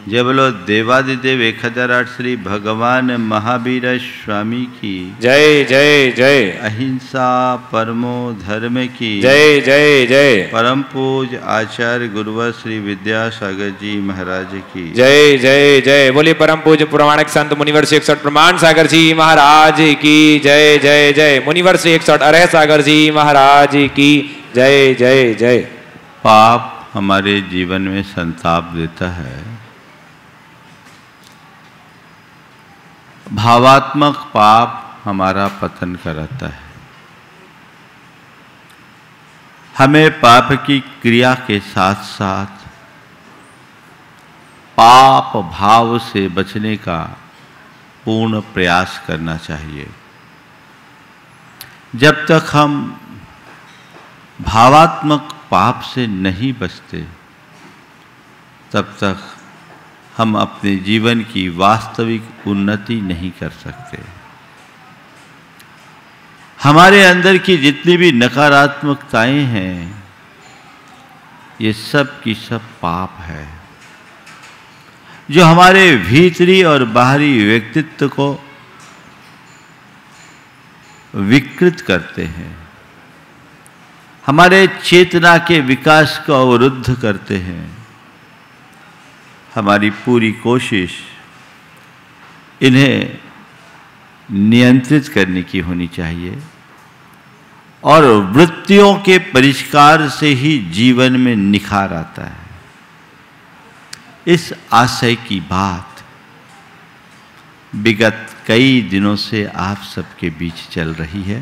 जय बोलो देवादिदेव 1008 श्री भगवान महावीर स्वामी की जय जय जय। अहिंसा परमो धर्म की जय जय जय। परम पूज आचार्य गुरुवर श्री विद्यासागर जी महाराज की जय जय जय। बोलिए परम पूज प्रमाणिक संत मुनिवर श्री 61 प्रमाण सागर जी महाराज की जय जय जय। मुनिवर श्री 61 अरह सागर जी महाराज की जय जय जय। पाप हमारे जीवन में संताप देता है, भावात्मक पाप हमारा पतन कराता है। हमें पाप की क्रिया के साथ साथ पाप भाव से बचने का पूर्ण प्रयास करना चाहिए। जब तक हम भावात्मक पाप से नहीं बचते, तब तक हम अपने जीवन की वास्तविक उन्नति नहीं कर सकते। हमारे अंदर की जितनी भी नकारात्मकताएं हैं, ये सब की सब पाप है, जो हमारे भीतरी और बाहरी व्यक्तित्व को विकृत करते हैं, हमारे चेतना के विकास को अवरुद्ध करते हैं। हमारी पूरी कोशिश इन्हें नियंत्रित करने की होनी चाहिए और वृत्तियों के परिष्कार से ही जीवन में निखार आता है। इस आशय की बात विगत कई दिनों से आप सबके बीच चल रही है।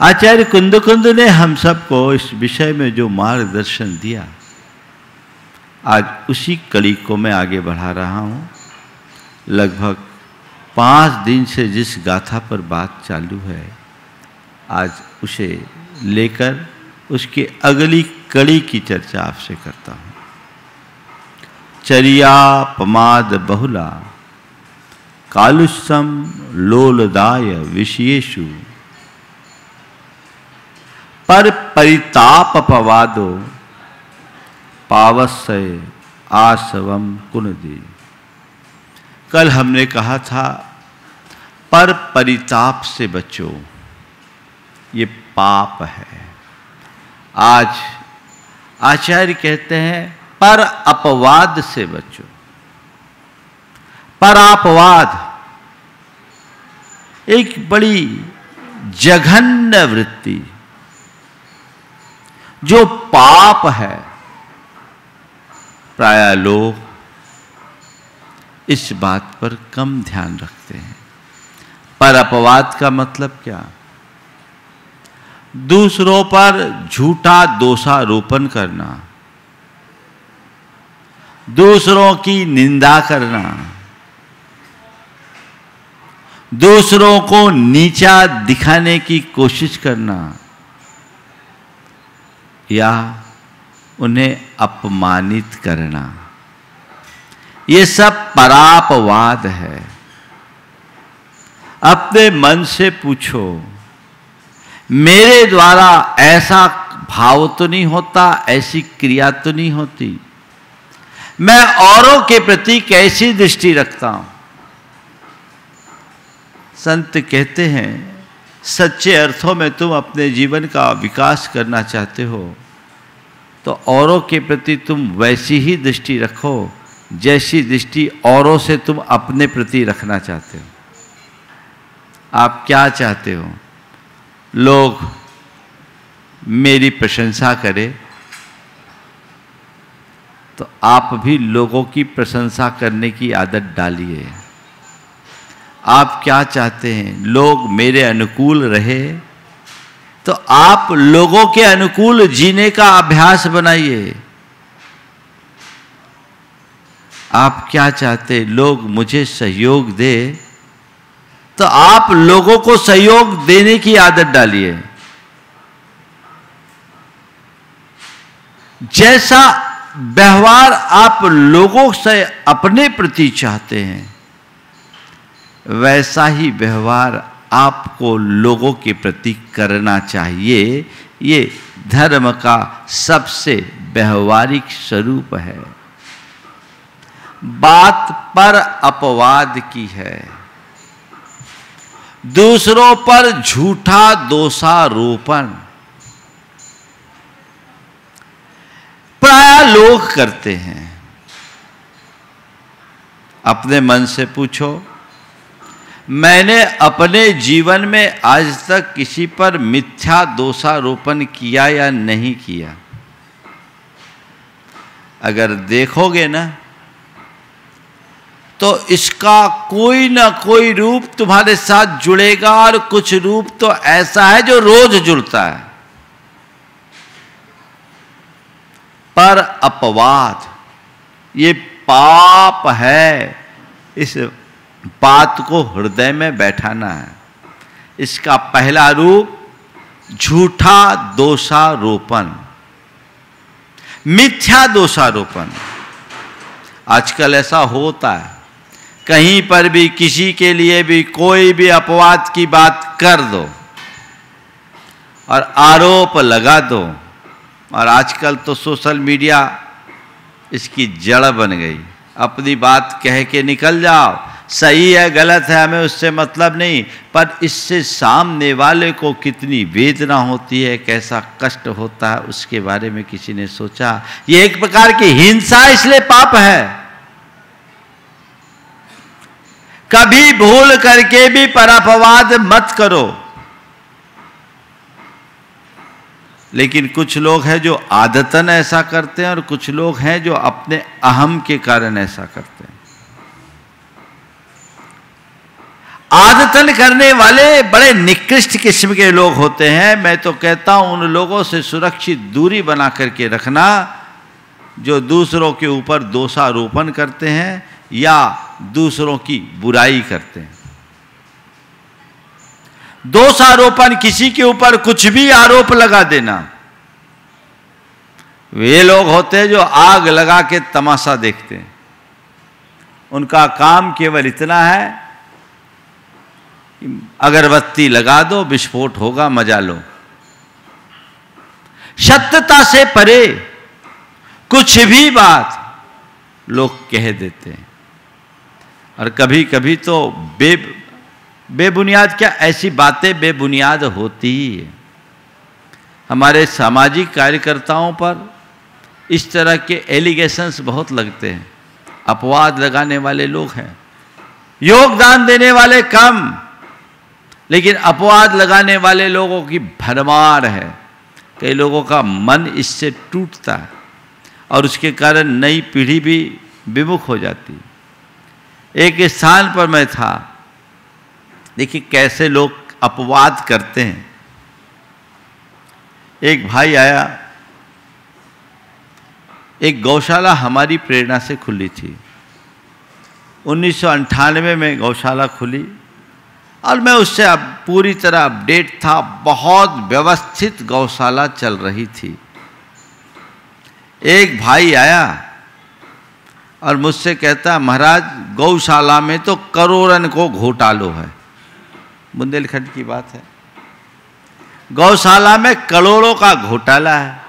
आचार्य कुंद ने हम सबको इस विषय में जो मार्गदर्शन दिया, आज उसी कड़ी को मैं आगे बढ़ा रहा हूँ। लगभग 5 दिन से जिस गाथा पर बात चालू है, आज उसे लेकर उसकी अगली कड़ी की चर्चा आपसे करता हूँ। चर्या पमाद बहुला कालुष्यम लोलदाय विषयेषु पर परिताप पवादो पावस्य आसवम कुनदी। कल हमने कहा था पर परिताप से बचो, ये पाप है। आज आचार्य कहते हैं पर अपवाद से बचो। पर अपवाद एक बड़ी जघन्य वृत्ति, जो पाप है। प्रायः लोग इस बात पर कम ध्यान रखते हैं। पर अपवाद का मतलब क्या? दूसरों पर झूठा दोषारोपण करना, दूसरों की निंदा करना, दूसरों को नीचा दिखाने की कोशिश करना या उन्हें अपमानित करना, ये सब परापवाद है। अपने मन से पूछो, मेरे द्वारा ऐसा भाव तो नहीं होता, ऐसी क्रिया तो नहीं होती, मैं औरों के प्रति कैसी दृष्टि रखता हूं? संत कहते हैं, सच्चे अर्थों में तुम अपने जीवन का विकास करना चाहते हो तो औरों के प्रति तुम वैसी ही दृष्टि रखो जैसी दृष्टि औरों से तुम अपने प्रति रखना चाहते हो। आप क्या चाहते हो? लोग मेरी प्रशंसा करें, तो आप भी लोगों की प्रशंसा करने की आदत डालिए। आप क्या चाहते हैं? लोग मेरे अनुकूल रहे, तो आप लोगों के अनुकूल जीने का अभ्यास बनाइए। आप क्या चाहते? लोग मुझे सहयोग दे, तो आप लोगों को सहयोग देने की आदत डालिए। जैसा व्यवहार आप लोगों से अपने प्रति चाहते हैं, वैसा ही व्यवहार आपको लोगों के प्रति करना चाहिए। ये धर्म का सबसे व्यवहारिक स्वरूप है। बात पर अपवाद की है, दूसरों पर झूठा दोषारोपण प्राय लोग करते हैं। अपने मन से पूछो, मैंने अपने जीवन में आज तक किसी पर मिथ्या दोषारोपण किया या नहीं किया? अगर देखोगे ना तो इसका कोई ना कोई रूप तुम्हारे साथ जुड़ेगा, और कुछ रूप तो ऐसा है जो रोज जुड़ता है। पर अपवाद ये पाप है, इस बात को हृदय में बैठाना है। इसका पहला रूप झूठा दोषारोपण, मिथ्या दोषारोपण। आजकल ऐसा होता है, कहीं पर भी किसी के लिए भी कोई भी अपवाद की बात कर दो और आरोप लगा दो। और आजकल तो सोशल मीडिया इसकी जड़ बन गई। अपनी बात कह के निकल जाओ, सही है गलत है हमें उससे मतलब नहीं, पर इससे सामने वाले को कितनी वेदना होती है, कैसा कष्ट होता है, उसके बारे में किसी ने सोचा? ये एक प्रकार की हिंसा, इसलिए पाप है। कभी भूल करके भी पर अपवाद मत करो। लेकिन कुछ लोग हैं जो आदतन ऐसा करते हैं, और कुछ लोग हैं जो अपने अहम के कारण ऐसा करते हैं। आदतन करने वाले बड़े निकृष्ट किस्म के लोग होते हैं। मैं तो कहता हूं उन लोगों से सुरक्षित दूरी बना करके रखना जो दूसरों के ऊपर दोषारोपण करते हैं या दूसरों की बुराई करते हैं। दोषारोपण, किसी के ऊपर कुछ भी आरोप लगा देना। वे लोग होते हैं जो आग लगा के तमाशा देखते हैं। उनका काम केवल इतना है, अगरबत्ती लगा दो, विस्फोट होगा, मजा लो। सत्यता से परे कुछ भी बात लोग कह देते हैं। और कभी कभी तो बेबुनियाद क्या, ऐसी बातें बेबुनियाद होती ही है। हमारे सामाजिक कार्यकर्ताओं पर इस तरह के एलिगेशंस बहुत लगते हैं। अपवाद लगाने वाले लोग हैं, योगदान देने वाले कम, लेकिन अपवाद लगाने वाले लोगों की भरमार है। कई लोगों का मन इससे टूटता है और उसके कारण नई पीढ़ी भी विमुख हो जाती है। एक स्थान पर मैं था, देखिए कैसे लोग अपवाद करते हैं। एक भाई आया, एक गौशाला हमारी प्रेरणा से खुली थी। 1998 में गौशाला खुली और मैं उससे अब पूरी तरह अपडेट था। बहुत व्यवस्थित गौशाला चल रही थी। एक भाई आया और मुझसे कहता, महाराज गौशाला में तो करोड़न को घोटालो है। बुंदेलखंड की बात है, गौशाला में करोड़ों का घोटाला है।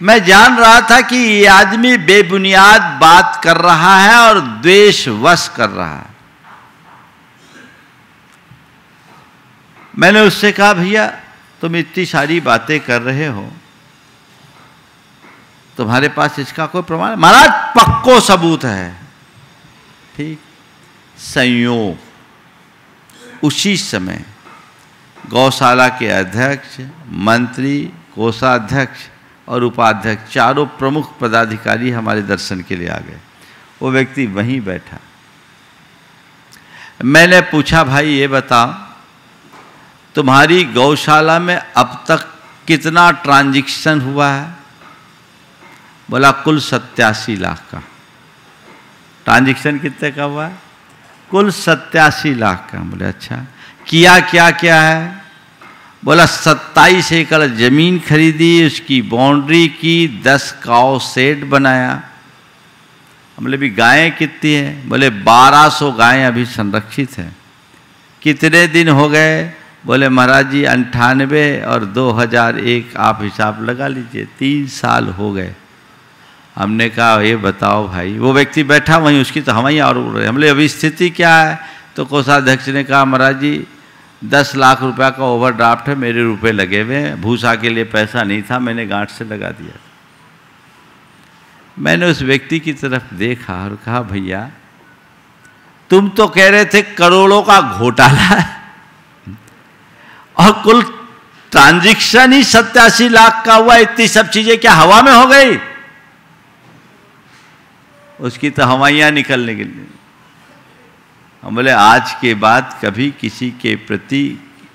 मैं जान रहा था कि ये आदमी बेबुनियाद बात कर रहा है और द्वेषवश कर रहा है। मैंने उससे कहा, भैया तुम इतनी सारी बातें कर रहे हो, तुम्हारे पास इसका कोई प्रमाण? महाराज पक्को सबूत है। ठीक, संयोग उसी समय गौशाला के अध्यक्ष, मंत्री, कोषाध्यक्ष और उपाध्यक्ष, चारों प्रमुख पदाधिकारी हमारे दर्शन के लिए आ गए। वो व्यक्ति वहीं बैठा। मैंने पूछा, भाई ये बताओ तुम्हारी गौशाला में अब तक कितना ट्रांजैक्शन हुआ है? बोला कुल 87 लाख का। ट्रांजैक्शन कितने का हुआ है? कुल 87 लाख का। बोले अच्छा, किया क्या क्या है? बोला 27 एकड़ जमीन खरीदी, उसकी बाउंड्री की, 10 काऊ शेड बनाया। बोले भी गायें कितनी हैं? बोले 1200 गायें अभी संरक्षित हैं। कितने दिन हो गए? बोले महाराज जी 98 और 2001 आप हिसाब लगा लीजिए, 3 साल हो गए। हमने कहा ये बताओ भाई, वो व्यक्ति बैठा वहीं, उसकी तो हवाई और उड़ रही। हमने अभी स्थिति क्या है? तो कोषाध्यक्ष ने कहा महाराज जी 10 लाख रुपया का ओवरड्राफ्ट है, मेरे रुपए लगे हुए हैं, भूसा के लिए पैसा नहीं था, मैंने गांठ से लगा दिया। मैंने उस व्यक्ति की तरफ देखा और कहा भैया तुम तो कह रहे थे करोड़ों का घोटाला है और कुल ट्रांजैक्शन ही 87 लाख का हुआ, इतनी सब चीजें क्या हवा में हो गई? उसकी तो हवाइयां निकलने के लिए। हम बोले आज के बाद कभी किसी के प्रति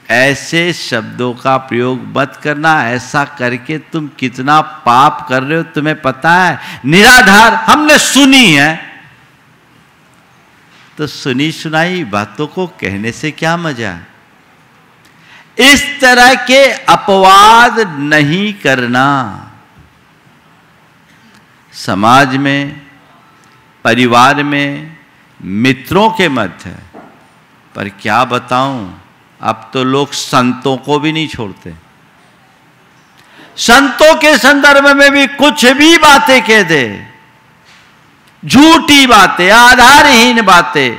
ऐसे शब्दों का प्रयोग मत करना, ऐसा करके तुम कितना पाप कर रहे हो तुम्हें पता है? निराधार हमने सुनी है तो सुनी सुनाई बातों को कहने से क्या मजा? इस तरह के अपवाद नहीं करना। समाज में, परिवार में, मित्रों के मध्य, पर क्या बताऊं, अब तो लोग संतों को भी नहीं छोड़ते। संतों के संदर्भ में भी कुछ भी बातें कह दे, झूठी बातें, आधारहीन बातें,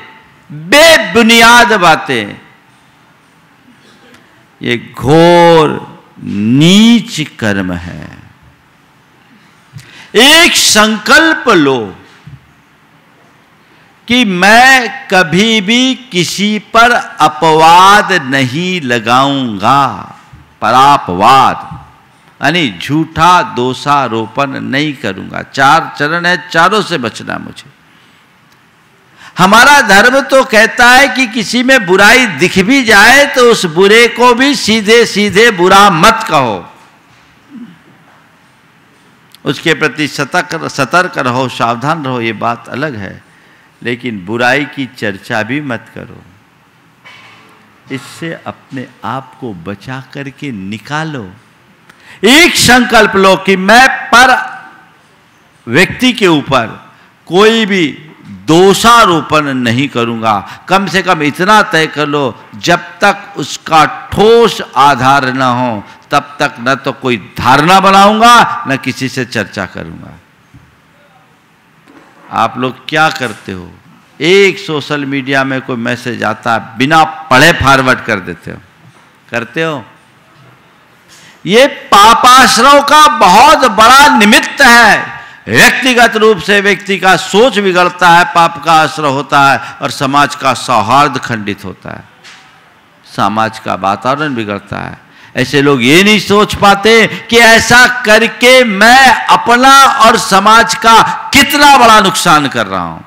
बेबुनियाद बातें, ये घोर नीच कर्म है। एक संकल्प लो कि मैं कभी भी किसी पर अपवाद नहीं लगाऊंगा, परापवाद यानी झूठा दोषारोपण नहीं करूंगा। 4 चरण है, चारों से बचना मुझे। हमारा धर्म तो कहता है कि किसी में बुराई दिख भी जाए तो उस बुरे को भी सीधे सीधे बुरा मत कहो, उसके प्रति सतर्क रहो, सावधान रहो, ये बात अलग है, लेकिन बुराई की चर्चा भी मत करो। इससे अपने आप को बचा करके निकालो। एक संकल्प लो कि मैं पर व्यक्ति के ऊपर कोई भी दोषारोपण नहीं करूंगा। कम से कम इतना तय कर लो, जब तक उसका ठोस आधार न हो तब तक न तो कोई धारणा बनाऊंगा न किसी से चर्चा करूंगा। आप लोग क्या करते हो? एक सोशल मीडिया में कोई मैसेज आता है, बिना पढ़े फॉरवर्ड कर देते हो, करते हो? ये पापाश्रव का बहुत बड़ा निमित्त है। व्यक्तिगत रूप से व्यक्ति का सोच बिगड़ता है, पाप का आश्रय होता है और समाज का सौहार्द खंडित होता है, समाज का वातावरण बिगड़ता है। ऐसे लोग ये नहीं सोच पाते कि ऐसा करके मैं अपना और समाज का कितना बड़ा नुकसान कर रहा हूं।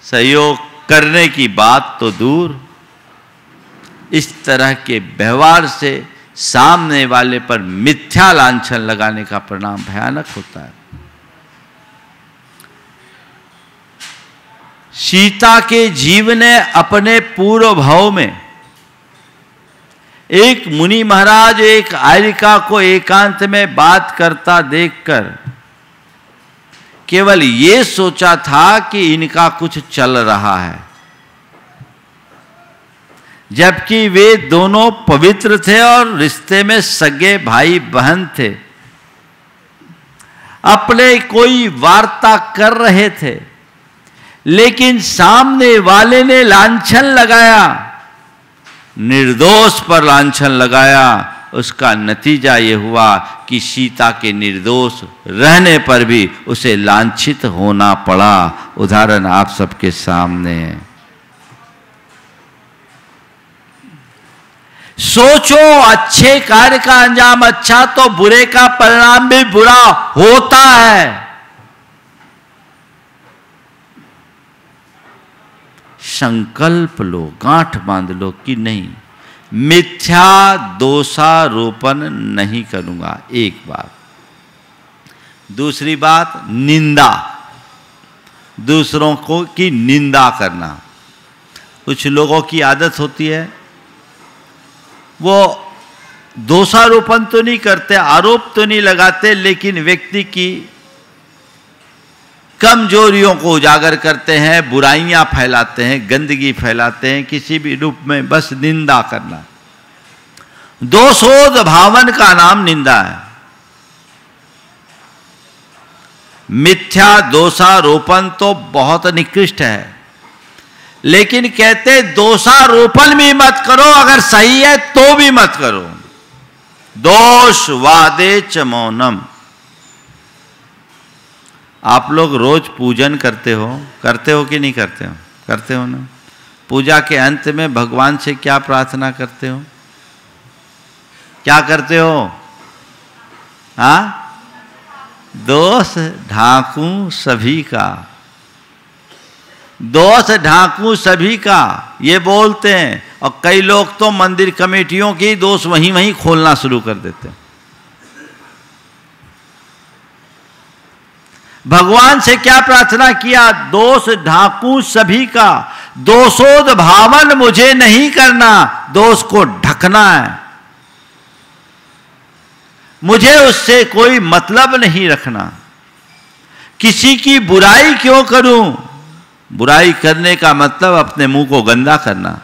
सहयोग करने की बात तो दूर, इस तरह के व्यवहार से सामने वाले पर मिथ्या लांछन लगाने का परिणाम भयानक होता है। सीता के जीव ने अपने पूर्व भाव में एक मुनि महाराज एक आर्यिका को एकांत में बात करता देखकर केवल ये सोचा था कि इनका कुछ चल रहा है, जबकि वे दोनों पवित्र थे और रिश्ते में सगे भाई बहन थे, अपने कोई वार्ता कर रहे थे, लेकिन सामने वाले ने लांछन लगाया, निर्दोष पर लांछन लगाया। उसका नतीजा ये हुआ कि सीता के निर्दोष रहने पर भी उसे लांछित होना पड़ा। उदाहरण आप सबके सामने है। सोचो, अच्छे कार्य का अंजाम अच्छा तो बुरे का परिणाम भी बुरा होता है। संकल्प लो, गांठ बांध लो कि नहीं, मिथ्या दोषारोपण नहीं करूंगा। एक बात। दूसरी बात, निंदा, दूसरों को की निंदा करना। कुछ लोगों की आदत होती है, वो दोषारोपण तो नहीं करते, आरोप तो नहीं लगाते, लेकिन व्यक्ति की कमजोरियों को उजागर करते हैं, बुराइयां फैलाते हैं, गंदगी फैलाते हैं, किसी भी रूप में बस निंदा करना। दोषोद भावन का नाम निंदा है। मिथ्या दोषारोपण तो बहुत निकृष्ट है, लेकिन कहते दोषारोपण भी मत करो, अगर सही है तो भी मत करो। दोष वादे च मौनम। आप लोग रोज पूजन करते हो कि नहीं करते हो? करते हो ना। पूजा के अंत में भगवान से क्या प्रार्थना करते हो? क्या करते हो? हाँ, दोष ढांकूं सभी का, दोष ढांकूं सभी का, ये बोलते हैं। और कई लोग तो मंदिर कमेटियों की दोष वहीं वहीं खोलना शुरू कर देते हैं। भगवान से क्या प्रार्थना किया? दोष ढांकूं सभी का, दोषोद भावन मुझे नहीं करना, दोष को ढकना है, मुझे उससे कोई मतलब नहीं रखना। किसी की बुराई क्यों करूं? बुराई करने का मतलब अपने मुंह को गंदा करना।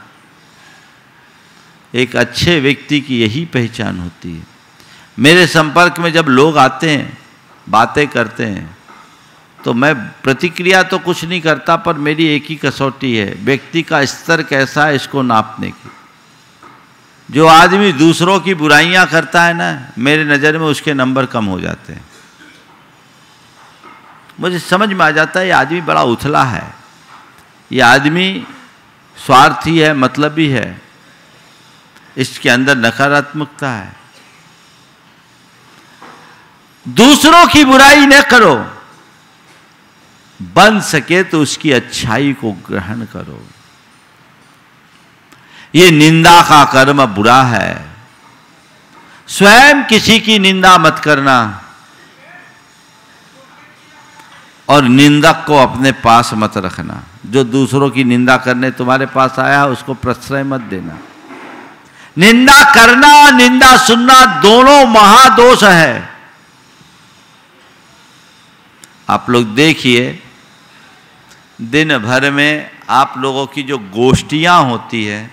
एक अच्छे व्यक्ति की यही पहचान होती है। मेरे संपर्क में जब लोग आते हैं, बातें करते हैं, तो मैं प्रतिक्रिया तो कुछ नहीं करता, पर मेरी एक ही कसौटी है, व्यक्ति का स्तर कैसा है इसको नापने की। जो आदमी दूसरों की बुराइयां करता है ना, मेरे नज़र में उसके नंबर कम हो जाते हैं। मुझे समझ में आ जाता है ये आदमी बड़ा उथला है, ये आदमी स्वार्थी है, मतलबी है, इसके अंदर नकारात्मकता है। दूसरों की बुराई न करो, बन सके तो उसकी अच्छाई को ग्रहण करो। ये निंदा का कर्म बुरा है। स्वयं किसी की निंदा मत करना और निंदक को अपने पास मत रखना। जो दूसरों की निंदा करने तुम्हारे पास आया है उसको प्रश्रय मत देना। निंदा करना, निंदा सुनना दोनों महादोष है। आप लोग देखिए, दिन भर में आप लोगों की जो गोष्ठियां होती है,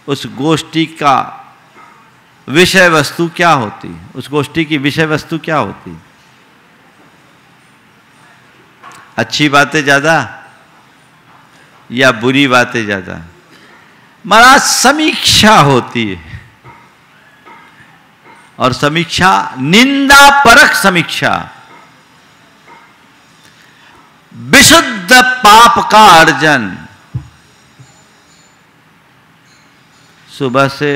उस गोष्ठी का विषय वस्तु क्या होती है? उस गोष्ठी की विषय वस्तु क्या होती है? अच्छी बातें ज्यादा या बुरी बातें ज्यादा? महाराज समीक्षा होती है, और समीक्षा निंदा परक समीक्षा, विशुद्ध पाप का अर्जन। सुबह से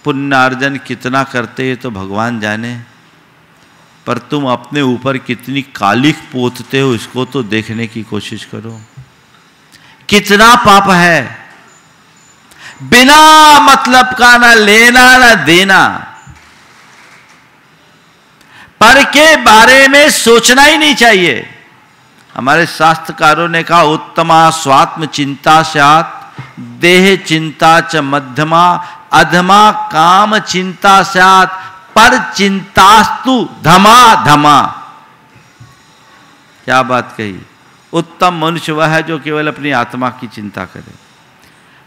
पुण्यार्जन कितना करते हैं तो भगवान जाने, पर तुम अपने ऊपर कितनी कालिख पोतते हो इसको तो देखने की कोशिश करो। कितना पाप है, बिना मतलब का ना लेना ना देना, पर के बारे में सोचना ही नहीं चाहिए। हमारे शास्त्रकारों ने कहा, उत्तमा स्वात्म चिंता स्यात् देह चिंता च मध्यमा अधमा काम चिंता स्यात् पर चिंतास्तु धमा धमा। क्या बात कही। उत्तम मनुष्य वह है जो केवल अपनी आत्मा की चिंता करे,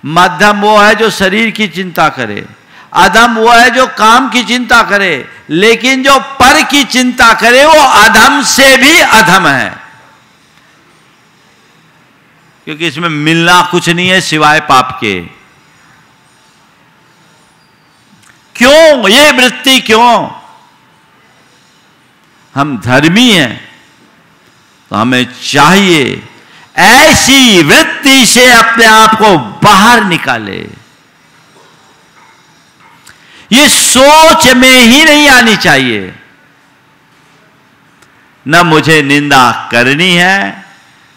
मध्यम वो है जो शरीर की चिंता करे, अधम वो है जो काम की चिंता करे, लेकिन जो पर की चिंता करे वो अधम से भी अधम है, क्योंकि इसमें मिलना कुछ नहीं है सिवाय पाप के। क्यों ये वृत्ति? क्यों? हम धर्मी हैं तो हमें चाहिए ऐसी वृत्ति से अपने आप को बाहर निकाले। ये सोच में ही नहीं आनी चाहिए, न मुझे निंदा करनी है,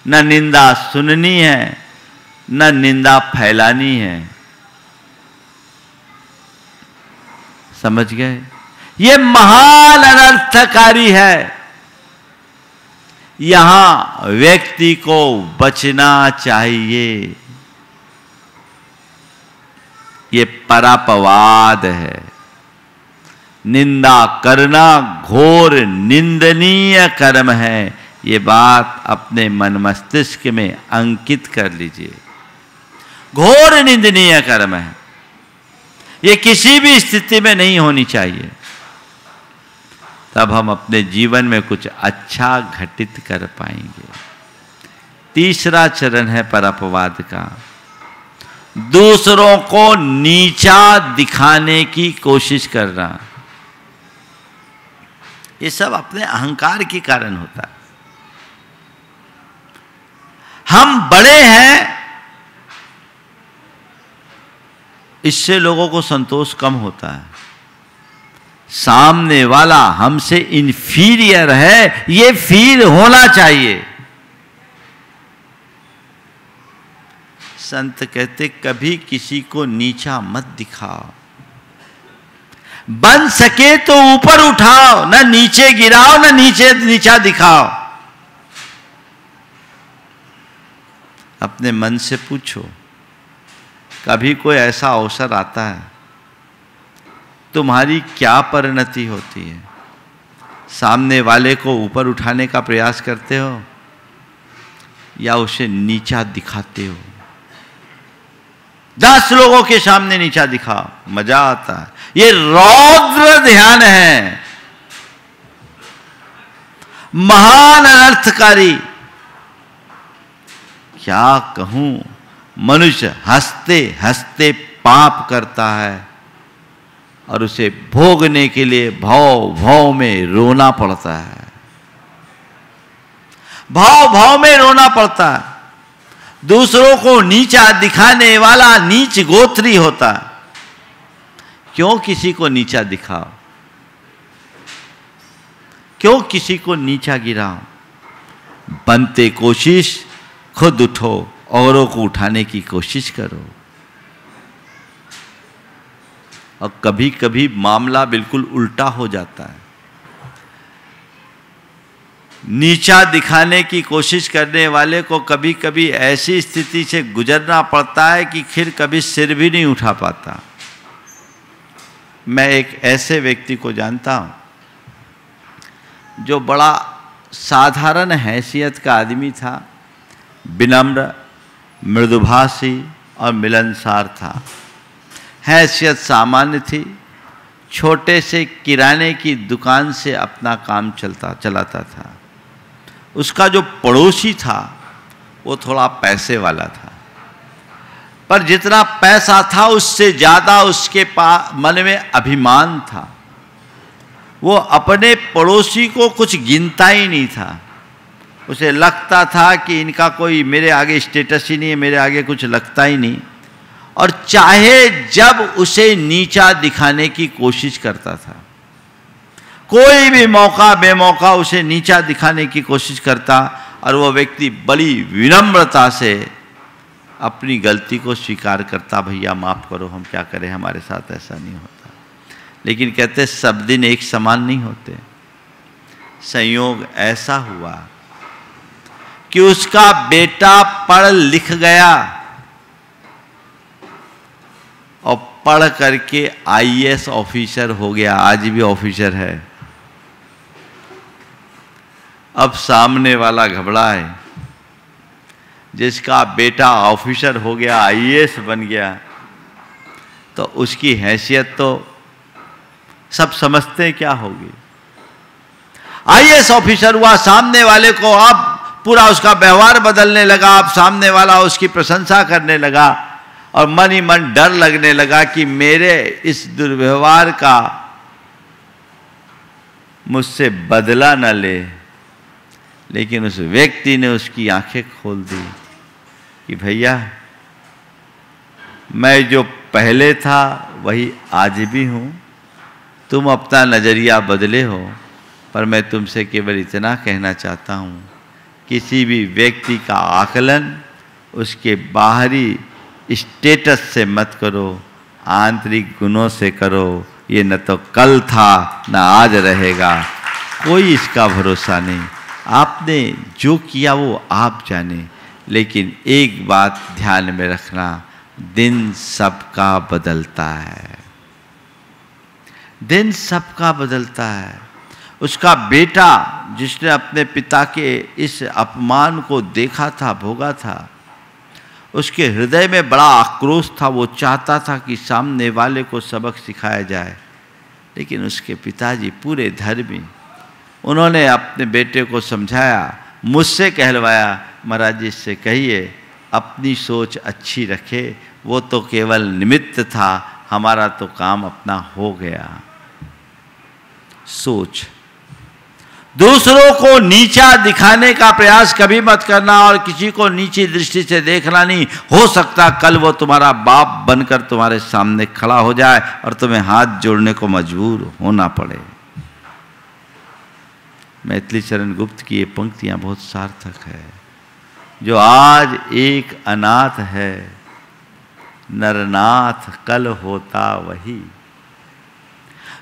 न निंदा सुननी है, न निंदा फैलानी है। समझ गए? ये महान अनर्थकारी है। यहां व्यक्ति को बचना चाहिए। ये परापवाद है। निंदा करना घोर निंदनीय कर्म है। ये बात अपने मन मस्तिष्क में अंकित कर लीजिए। घोर निंदनीय कर्म है। ये किसी भी स्थिति में नहीं होनी चाहिए। तब हम अपने जीवन में कुछ अच्छा घटित कर पाएंगे। तीसरा चरण है परअपवाद का। दूसरों को नीचा दिखाने की कोशिश करना। ये सब अपने अहंकार के कारण होता है। हम बड़े हैं, इससे लोगों को संतोष कम होता है। सामने वाला हमसे इंफीरियर है, ये फील होना चाहिए। संत कहते कभी किसी को नीचा मत दिखाओ, बन सके तो ऊपर उठाओ, ना नीचे गिराओ, ना नीचा दिखाओ। अपने मन से पूछो, कभी कोई ऐसा अवसर आता है, तुम्हारी क्या परिणति होती है? सामने वाले को ऊपर उठाने का प्रयास करते हो या उसे नीचा दिखाते हो? 10 लोगों के सामने नीचा दिखाओ, मजा आता है। ये रौद्र ध्यान है, महान अनर्थकारी। क्या कहूं, मनुष्य हंसते हंसते पाप करता है और उसे भोगने के लिए भाव भाव में रोना पड़ता है। भाव भाव में रोना पड़ता है। दूसरों को नीचा दिखाने वाला नीच गोत्री होता है। क्यों किसी को नीचा दिखाओ? क्यों किसी को नीचा गिराओ? बनते कोशिश, खुद उठो, औरों को उठाने की कोशिश करो। और कभी कभी मामला बिल्कुल उल्टा हो जाता है। नीचा दिखाने की कोशिश करने वाले को कभी कभी ऐसी स्थिति से गुजरना पड़ता है कि फिर कभी सिर भी नहीं उठा पाता। मैं एक ऐसे व्यक्ति को जानता हूं जो बड़ा साधारण हैसियत का आदमी था, विनम्र, मृदुभाषी और मिलनसार था। हैसियत सामान्य थी। छोटे से किराने की दुकान से अपना काम चलाता था। उसका जो पड़ोसी था वो थोड़ा पैसे वाला था, पर जितना पैसा था उससे ज़्यादा उसके मन में अभिमान था। वो अपने पड़ोसी को कुछ गिनता ही नहीं था। उसे लगता था कि इनका कोई मेरे आगे स्टेटस ही नहीं है, मेरे आगे कुछ लगता ही नहीं। और चाहे जब उसे नीचा दिखाने की कोशिश करता था, कोई भी मौका बेमौका उसे नीचा दिखाने की कोशिश करता, और वो व्यक्ति बड़ी विनम्रता से अपनी गलती को स्वीकार करता, भैया माफ़ करो, हम क्या करें, हमारे साथ ऐसा नहीं होता। लेकिन कहते सब दिन एक समान नहीं होते। संयोग ऐसा हुआ कि उसका बेटा पढ़ लिख गया और पढ़ करके आईएएस ऑफिसर हो गया, आज भी ऑफिसर है। अब सामने वाला घबराए, जिसका बेटा ऑफिसर हो गया, आईएएस बन गया, तो उसकी हैसियत तो सब समझते क्या होगी। आईएएस ऑफिसर हुआ, सामने वाले को अब पूरा उसका व्यवहार बदलने लगा। अब सामने वाला उसकी प्रशंसा करने लगा और मन ही मन डर लगने लगा कि मेरे इस दुर्व्यवहार का मुझसे बदला न ले। लेकिन उस व्यक्ति ने उसकी आंखें खोल दी कि भैया, मैं जो पहले था वही आज भी हूँ। तुम अपना नज़रिया बदले हो, पर मैं तुमसे केवल इतना कहना चाहता हूँ, किसी भी व्यक्ति का आकलन उसके बाहरी स्टेटस से मत करो, आंतरिक गुणों से करो। ये न तो कल था न आज रहेगा, कोई इसका भरोसा नहीं। आपने जो किया वो आप जाने। लेकिन एक बात ध्यान में रखना, दिन सबका बदलता है। दिन सबका बदलता है। उसका बेटा जिसने अपने पिता के इस अपमान को देखा था, भोगा था, उसके हृदय में बड़ा आक्रोश था। वो चाहता था कि सामने वाले को सबक सिखाया जाए, लेकिन उसके पिताजी पूरे धर्मी, उन्होंने अपने बेटे को समझाया, मुझसे कहलवाया, महाराज जी से कहिए अपनी सोच अच्छी रखे, वो तो केवल निमित्त था, हमारा तो काम अपना हो गया। सोच, दूसरों को नीचा दिखाने का प्रयास कभी मत करना और किसी को नीची दृष्टि से देखना नहीं। हो सकता कल वो तुम्हारा बाप बनकर तुम्हारे सामने खड़ा हो जाए और तुम्हें हाथ जोड़ने को मजबूर होना पड़े। मैथिली चरण गुप्त की ये पंक्तियां बहुत सार्थक है। जो आज एक अनाथ है, नरनाथ कल होता वही।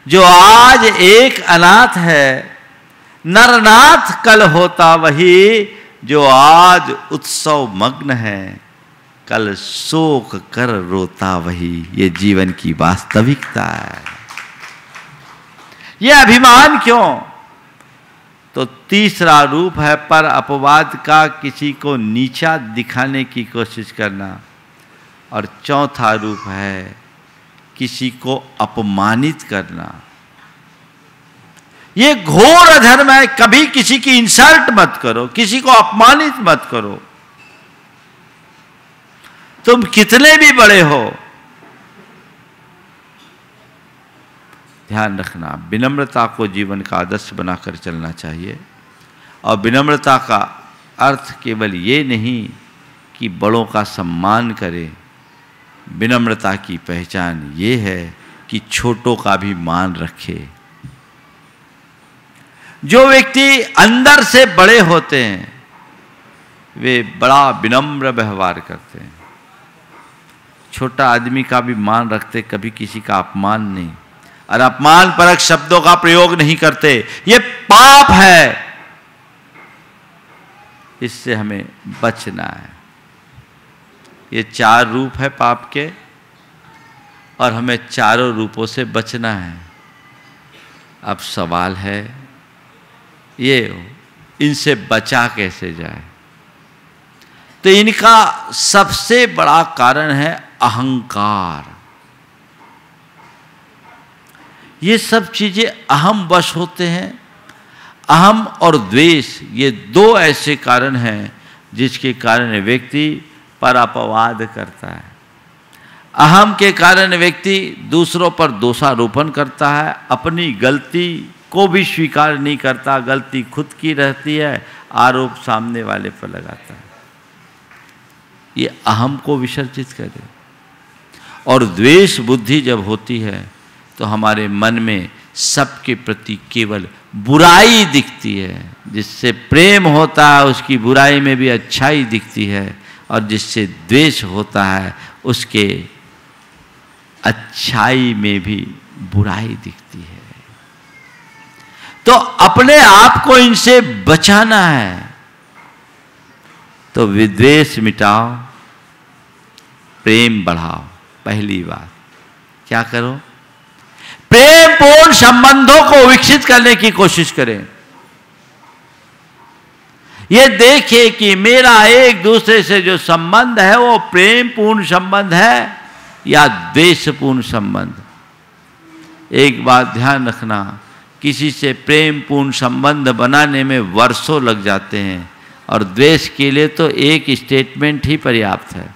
जो आज एक अनाथ है, नरनाथ कल होता वही। जो आज उत्सव मग्न है, कल शोक कर रोता वही। ये जीवन की वास्तविकता है। ये अभिमान क्यों? तो तीसरा रूप है पर अपवाद का, किसी को नीचा दिखाने की कोशिश करना। और चौथा रूप है किसी को अपमानित करना। ये घोर अधर्म है। कभी किसी की इंसल्ट मत करो, किसी को अपमानित मत करो। तुम कितने भी बड़े हो, ध्यान रखना, विनम्रता को जीवन का आदर्श बनाकर चलना चाहिए। और विनम्रता का अर्थ केवल ये नहीं कि बड़ों का सम्मान करें। विनम्रता की पहचान ये है कि छोटों का भी मान रखे। जो व्यक्ति अंदर से बड़े होते हैं वे बड़ा विनम्र व्यवहार करते हैं। छोटा आदमी का भी मान रखते, कभी किसी का अपमान नहीं, और अपमान परक शब्दों का प्रयोग नहीं करते। ये पाप है, इससे हमें बचना है। ये चार रूप है पाप के, और हमें चारों रूपों से बचना है। अब सवाल है ये इनसे बचा कैसे जाए? तो इनका सबसे बड़ा कारण है अहंकार। ये सब चीजें अहम वश होते हैं। अहम और द्वेष ये दो ऐसे कारण हैं जिसके कारण व्यक्ति पर अपवाद करता है। अहम के कारण व्यक्ति दूसरों पर दोषारोपण करता है, अपनी गलती को भी स्वीकार नहीं करता, गलती खुद की रहती है, आरोप सामने वाले पर लगाता है। ये अहम को विसर्जित करे। और द्वेष बुद्धि जब होती है तो हमारे मन में सबके प्रति केवल बुराई दिखती है। जिससे प्रेम होता है उसकी बुराई में भी अच्छाई दिखती है, और जिससे द्वेष होता है उसके अच्छाई में भी बुराई दिखती है। तो अपने आप को इनसे बचाना है तो विद्वेष मिटाओ, प्रेम बढ़ाओ। पहली बात क्या करो? प्रेम पूर्ण संबंधों को विकसित करने की कोशिश करें। ये देखिए कि मेरा एक दूसरे से जो संबंध है वो प्रेम पूर्ण संबंध है या द्वेषपूर्ण संबंध। एक बात ध्यान रखना, किसी से प्रेम पूर्ण संबंध बनाने में वर्षों लग जाते हैं, और द्वेष के लिए तो एक स्टेटमेंट ही पर्याप्त है।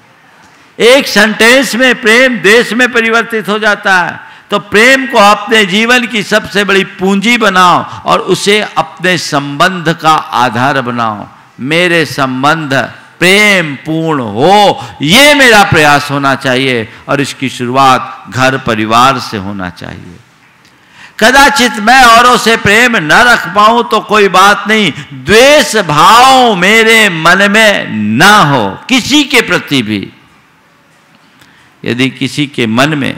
एक सेंटेंस में प्रेम द्वेष में परिवर्तित हो जाता है। तो प्रेम को अपने जीवन की सबसे बड़ी पूंजी बनाओ और उसे अपने संबंध का आधार बनाओ। मेरे संबंध प्रेम पूर्ण हो, ये मेरा प्रयास होना चाहिए, और इसकी शुरुआत घर परिवार से होना चाहिए। कदाचित मैं औरों से प्रेम न रख पाऊं तो कोई बात नहीं, द्वेष भाव मेरे मन में ना हो किसी के प्रति भी। यदि किसी के मन में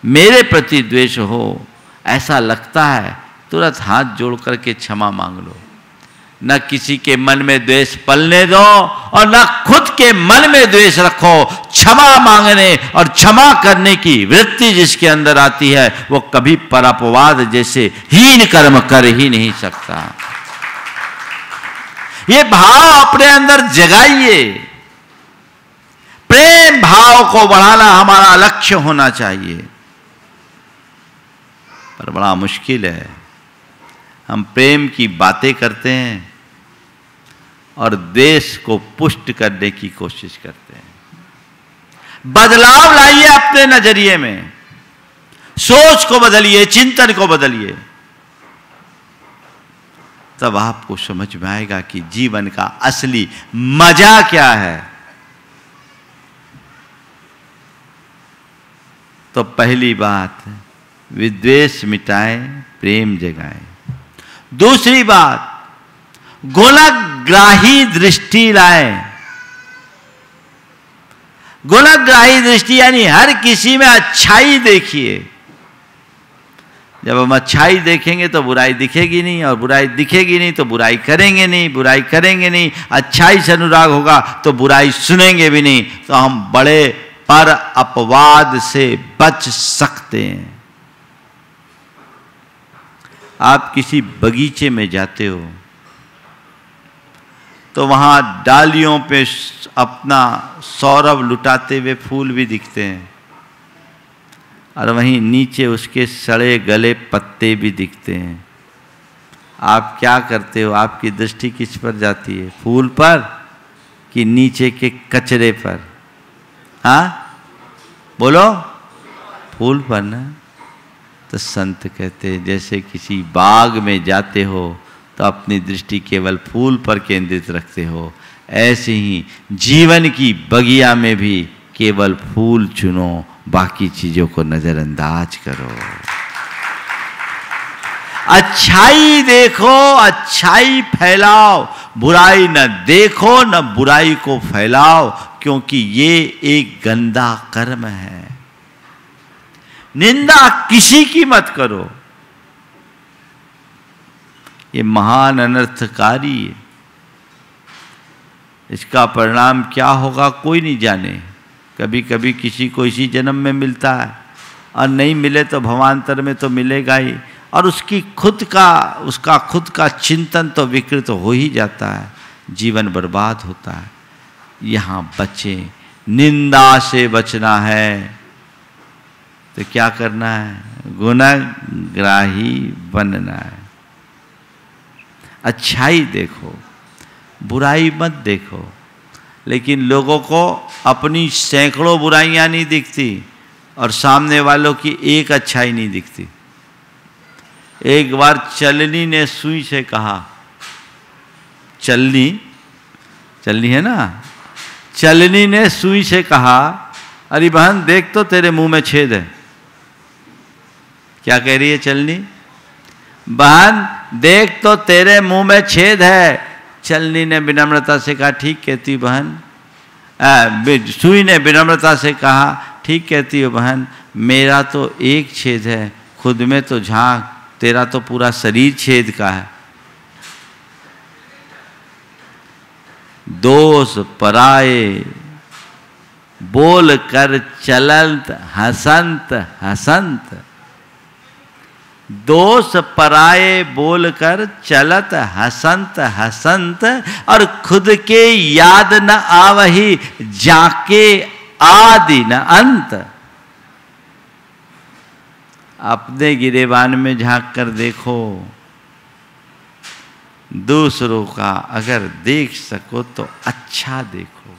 मेरे प्रति द्वेष हो, ऐसा लगता है, तुरंत हाथ जोड़ करके क्षमा मांग लो। न किसी के मन में द्वेष पलने दो और न खुद के मन में द्वेष रखो। क्षमा मांगने और क्षमा करने की वृत्ति जिसके अंदर आती है वो कभी परापवाद जैसे हीन कर्म कर ही नहीं सकता। ये भाव अपने अंदर जगाइए। प्रेम भाव को बढ़ाना हमारा लक्ष्य होना चाहिए, पर बड़ा मुश्किल है। हम प्रेम की बातें करते हैं और देश को पुष्ट करने की कोशिश करते हैं। बदलाव लाइए अपने नजरिए में, सोच को बदलिए, चिंतन को बदलिए, तब आपको समझ में आएगा कि जीवन का असली मजा क्या है। तो पहली बात, विद्वेष मिटाएं, प्रेम जगाएं। दूसरी बात, गुणग्राही दृष्टि लाएं। गुणग्राही दृष्टि यानी हर किसी में अच्छाई देखिए। जब हम अच्छाई देखेंगे तो बुराई दिखेगी नहीं, और बुराई दिखेगी नहीं तो बुराई करेंगे नहीं, बुराई करेंगे नहीं, अच्छाई से अनुराग होगा तो बुराई सुनेंगे भी नहीं, तो हम बड़े पर अपवाद से बच सकते हैं। आप किसी बगीचे में जाते हो तो वहां डालियों पे अपना सौरभ लुटाते हुए फूल भी दिखते हैं, और वहीं नीचे उसके सड़े गले पत्ते भी दिखते हैं। आप क्या करते हो? आपकी दृष्टि किस पर जाती है? फूल पर कि नीचे के कचरे पर? हाँ बोलो, फूल पर ना। तो संत कहते हैं जैसे किसी बाग में जाते हो तो अपनी दृष्टि केवल फूल पर केंद्रित रखते हो, ऐसे ही जीवन की बगिया में भी केवल फूल चुनो, बाकी चीजों को नजरअंदाज करो। अच्छाई देखो, अच्छाई फैलाओ, बुराई न देखो न बुराई को फैलाओ, क्योंकि ये एक गंदा कर्म है। निंदा किसी की मत करो, ये महान अनर्थकारी है। इसका परिणाम क्या होगा कोई नहीं जाने। कभी कभी किसी को इसी जन्म में मिलता है, और नहीं मिले तो भवांतर में तो मिलेगा ही, और उसका खुद का चिंतन तो विकृत हो ही जाता है, जीवन बर्बाद होता है। यहाँ बचें, निंदा से बचना है तो क्या करना है? गुणग्राही बनना है। अच्छाई देखो, बुराई मत देखो। लेकिन लोगों को अपनी सैकड़ों बुराइयां नहीं दिखती और सामने वालों की एक अच्छाई नहीं दिखती। एक बार चलनी ने सुई से कहा, चलनी है ना, चलनी ने सुई से कहा, अरे बहन देख तो तेरे मुंह में छेद है। क्या कह रही है चलनी? बहन देख तो तेरे मुंह में छेद है। चलनी ने विनम्रता से कहा, ठीक कहती बहन। सुई ने विनम्रता से कहा, ठीक कहती हो बहन, मेरा तो एक छेद है, खुद में तो झांक, तेरा तो पूरा शरीर छेद का है। दोष पराए बोल कर चलत हसंत हसंत। दोष पराए बोलकर चलत हसंत हसंत, और खुद के याद न आवही जाके आदि न अंत। अपने गिरेबान में झांक कर देखो, दूसरों का अगर देख सको तो अच्छा देखो।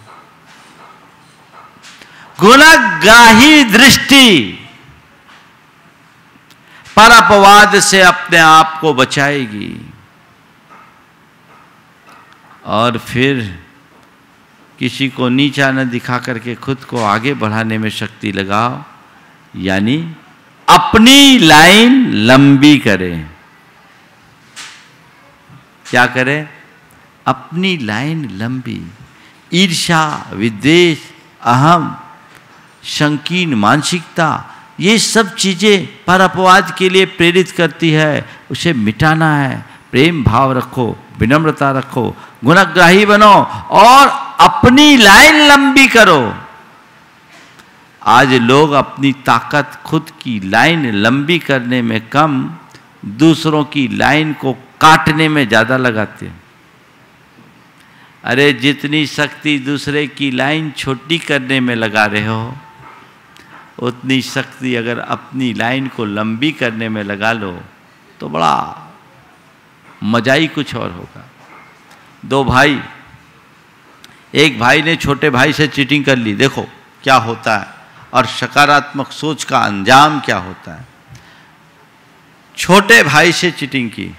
गुणग्राही दृष्टि पर अपवाद से अपने आप को बचाएगी, और फिर किसी को नीचा न दिखा करके खुद को आगे बढ़ाने में शक्ति लगाओ, यानी अपनी लाइन लंबी करें। क्या करें? अपनी लाइन लंबी। ईर्ष्या, विद्वेष, अहम, संकीर्ण मानसिकता, ये सब चीजें पर अपवाद के लिए प्रेरित करती है। उसे मिटाना है। प्रेम भाव रखो, विनम्रता रखो, गुणग्राही बनो और अपनी लाइन लंबी करो। आज लोग अपनी ताकत खुद की लाइन लंबी करने में कम, दूसरों की लाइन को काटने में ज्यादा लगाते हैं। अरे जितनी शक्ति दूसरे की लाइन छोटी करने में लगा रहे हो, उतनी शक्ति अगर अपनी लाइन को लंबी करने में लगा लो तो बड़ा मजा ही कुछ और होगा। दो भाई, एक भाई ने छोटे भाई से चीटिंग कर ली, देखो क्या होता है, और सकारात्मक सोच का अंजाम क्या होता है। छोटे भाई से चीटिंग की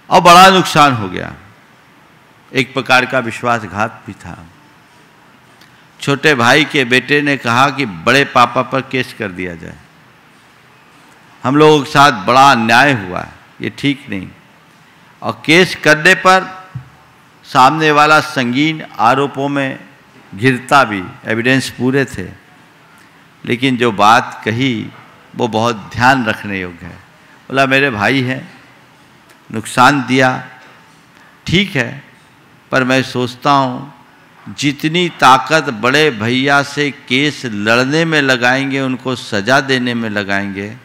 और बड़ा नुकसान हो गया, एक प्रकार का विश्वासघात भी था। छोटे भाई के बेटे ने कहा कि बड़े पापा पर केस कर दिया जाए, हम लोगों के साथ बड़ा अन्याय हुआ है, ये ठीक नहीं। और केस करने पर सामने वाला संगीन आरोपों में घिरता भी, एविडेंस पूरे थे, लेकिन जो बात कही वो बहुत ध्यान रखने योग्य है। बोला मेरे भाई हैं, नुकसान दिया, ठीक है, पर मैं सोचता हूँ जितनी ताकत बड़े भैया से केस लड़ने में लगाएंगे, उनको सज़ा देने में लगाएंगे,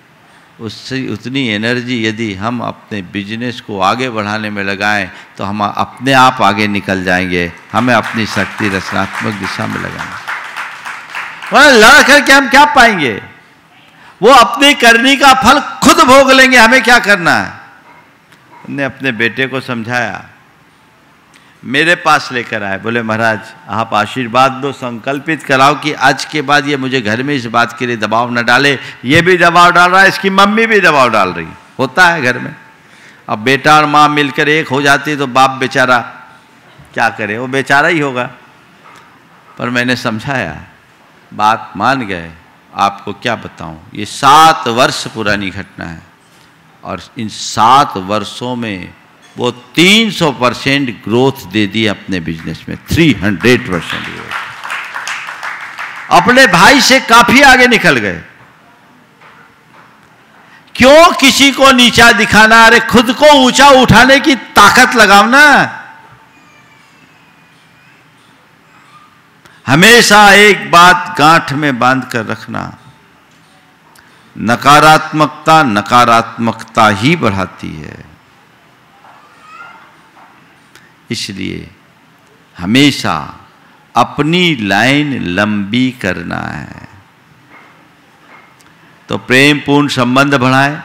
उससे उतनी एनर्जी यदि हम अपने बिजनेस को आगे बढ़ाने में लगाएं तो हम अपने आप आगे निकल जाएंगे। हमें अपनी शक्ति रचनात्मक दिशा में लगाना। लड़ करके हम क्या पाएंगे? वो अपनी करनी का फल खुद भोग लेंगे, हमें क्या करना है। उन्होंने अपने बेटे को समझाया, मेरे पास लेकर आए, बोले महाराज आप आशीर्वाद दो, संकल्पित कराओ कि आज के बाद ये मुझे घर में इस बात के लिए दबाव न डाले। ये भी दबाव डाल रहा है, इसकी मम्मी भी दबाव डाल रही, होता है घर में। अब बेटा और माँ मिलकर एक हो जाती तो बाप बेचारा क्या करे, वो बेचारा ही होगा। पर मैंने समझाया, बात मान गए। आपको क्या बताऊं, ये 7 वर्ष पुरानी घटना है और इन 7 वर्षों में वो 300% ग्रोथ दे दी अपने बिजनेस में, 300% ग्रोथ। अपने भाई से काफी आगे निकल गए। क्यों किसी को नीचा दिखाना, अरे खुद को ऊंचा उठाने की ताकत लगाओ ना। हमेशा एक बात गांठ में बांध कर रखना, नकारात्मकता नकारात्मकता ही बढ़ाती है। इसलिए हमेशा अपनी लाइन लंबी करना है। तो प्रेम पूर्ण संबंध बढ़ाएं,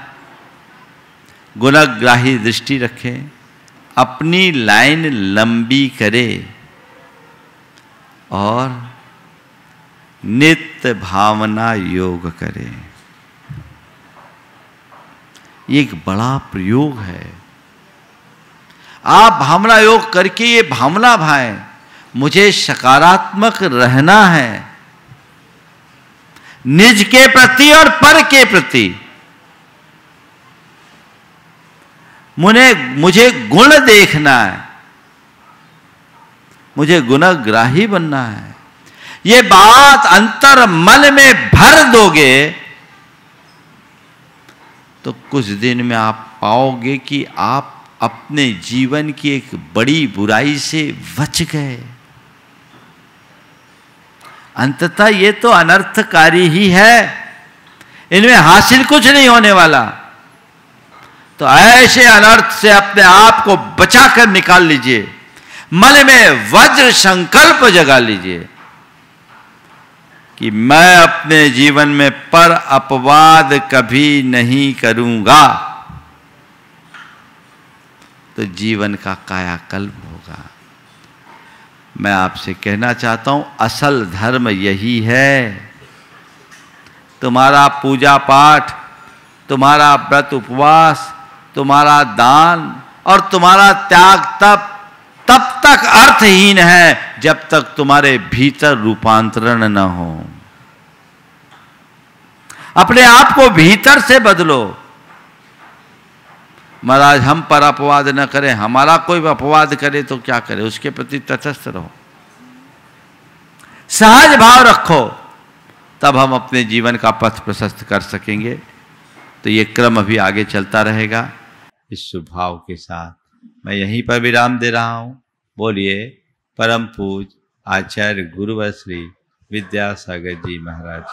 गुणग्राही दृष्टि रखें, अपनी लाइन लंबी करें और नित्य भावना योग करें। ये एक बड़ा प्रयोग है। आप भावना योग करके ये भावना भाएं, मुझे सकारात्मक रहना है, निज के प्रति और पर के प्रति। मुझे गुण देखना है, मुझे गुणग्राही बनना है। ये बात अंतर मन में भर दोगे तो कुछ दिन में आप पाओगे कि आप अपने जीवन की एक बड़ी बुराई से बच गए। अंततः ये तो अनर्थकारी ही है, इनमें हासिल कुछ नहीं होने वाला। तो ऐसे अनर्थ से अपने आप को बचाकर निकाल लीजिए, मन में वज्र संकल्प जगा लीजिए कि मैं अपने जीवन में पर अपवाद कभी नहीं करूंगा। तो जीवन का कायाकल्प होगा। मैं आपसे कहना चाहता हूं, असल धर्म यही है। तुम्हारा पूजा पाठ, तुम्हारा व्रत उपवास, तुम्हारा दान और तुम्हारा त्याग तब तक अर्थहीन है जब तक तुम्हारे भीतर रूपांतरण न हो। अपने आप को भीतर से बदलो। महाराज हम पर अपवाद न करें, हमारा कोई अपवाद करे तो क्या करे, उसके प्रति तटस्थ रहो, सहज भाव रखो, तब हम अपने जीवन का पथ प्रशस्त कर सकेंगे। तो ये क्रम अभी आगे चलता रहेगा। इस शुभ भाव के साथ मैं यहीं पर विराम दे रहा हूं। बोलिए परम पूज आचार्य गुरुवर श्री विद्यासागर जी महाराज।